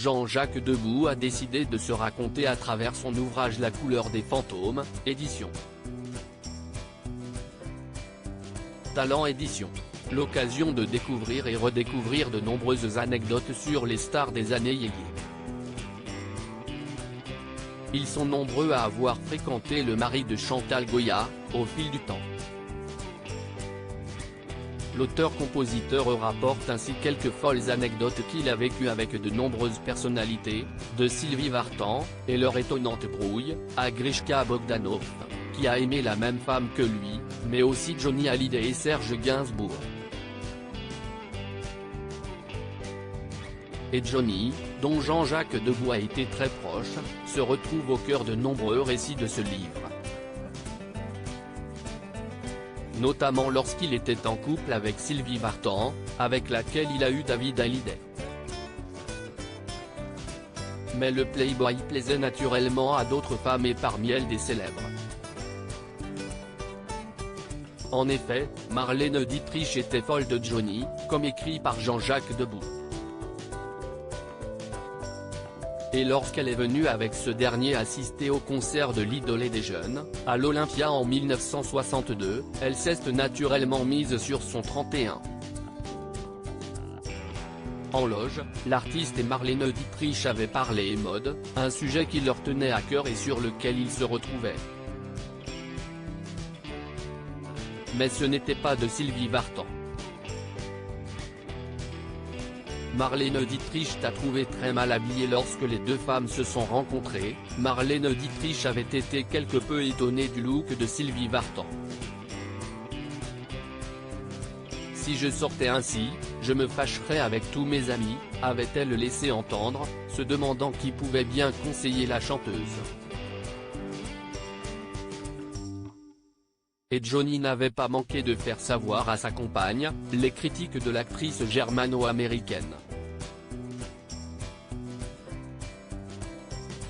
Jean-Jacques Debout a décidé de se raconter à travers son ouvrage La couleur des fantômes, édition Talent Édition. L'occasion de découvrir et redécouvrir de nombreuses anecdotes sur les stars des années yéyé. Ils sont nombreux à avoir fréquenté le mari de Chantal Goya, au fil du temps. L'auteur-compositeur rapporte ainsi quelques folles anecdotes qu'il a vécues avec de nombreuses personnalités, de Sylvie Vartan, et leur étonnante brouille, à Grishka Bogdanov, qui a aimé la même femme que lui, mais aussi Johnny Hallyday et Serge Gainsbourg. Et Johnny, dont Jean-Jacques Debout a été très proche, se retrouve au cœur de nombreux récits de ce livre. Notamment lorsqu'il était en couple avec Sylvie Vartan, avec laquelle il a eu David Hallyday. Mais le playboy plaisait naturellement à d'autres femmes et parmi elles des célèbres. En effet, Marlène Dietrich était folle de Johnny, comme écrit par Jean-Jacques Debout. Et lorsqu'elle est venue avec ce dernier assister au concert de l'idole des jeunes, à l'Olympia en 1962, elle s'est naturellement mise sur son 31. En loge, l'artiste et Marlène Dietrich avaient parlé mode, un sujet qui leur tenait à cœur et sur lequel ils se retrouvaient. Mais ce n'était pas de Sylvie Vartan. Marlène Dietrich t'a trouvé très mal habillée lorsque les deux femmes se sont rencontrées. Marlène Dietrich avait été quelque peu étonnée du look de Sylvie Vartan. Si je sortais ainsi, je me fâcherais avec tous mes amis, avait-elle laissé entendre, se demandant qui pouvait bien conseiller la chanteuse. Et Johnny n'avait pas manqué de faire savoir à sa compagne, les critiques de l'actrice germano-américaine.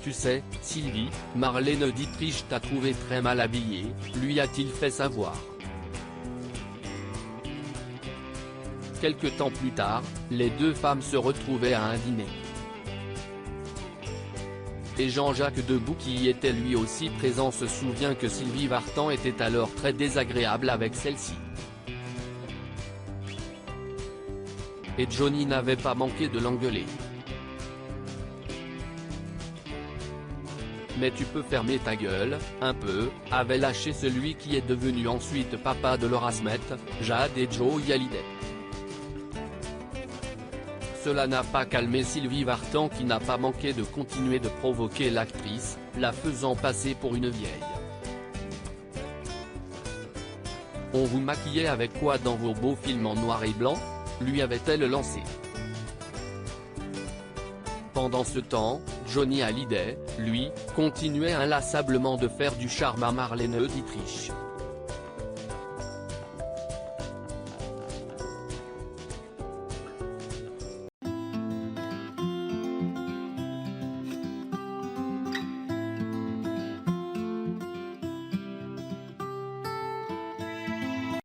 Tu sais, Sylvie, Marlène Dietrich t'a trouvé très mal habillée, lui a-t-il fait savoir. Quelque temps plus tard, les deux femmes se retrouvaient à un dîner. Et Jean-Jacques Debout qui y était lui aussi présent se souvient que Sylvie Vartan était alors très désagréable avec celle-ci. Et Johnny n'avait pas manqué de l'engueuler. Mais tu peux fermer ta gueule, un peu, avait lâché celui qui est devenu ensuite papa de Laura Smet, Jade et Joey Hallyday. Cela n'a pas calmé Sylvie Vartan qui n'a pas manqué de continuer de provoquer l'actrice, la faisant passer pour une vieille. On vous maquillait avec quoi dans vos beaux films en noir et blanc, lui avait-elle lancé. Pendant ce temps, Johnny Hallyday, lui, continuait inlassablement de faire du charme à Marlène Dietrich.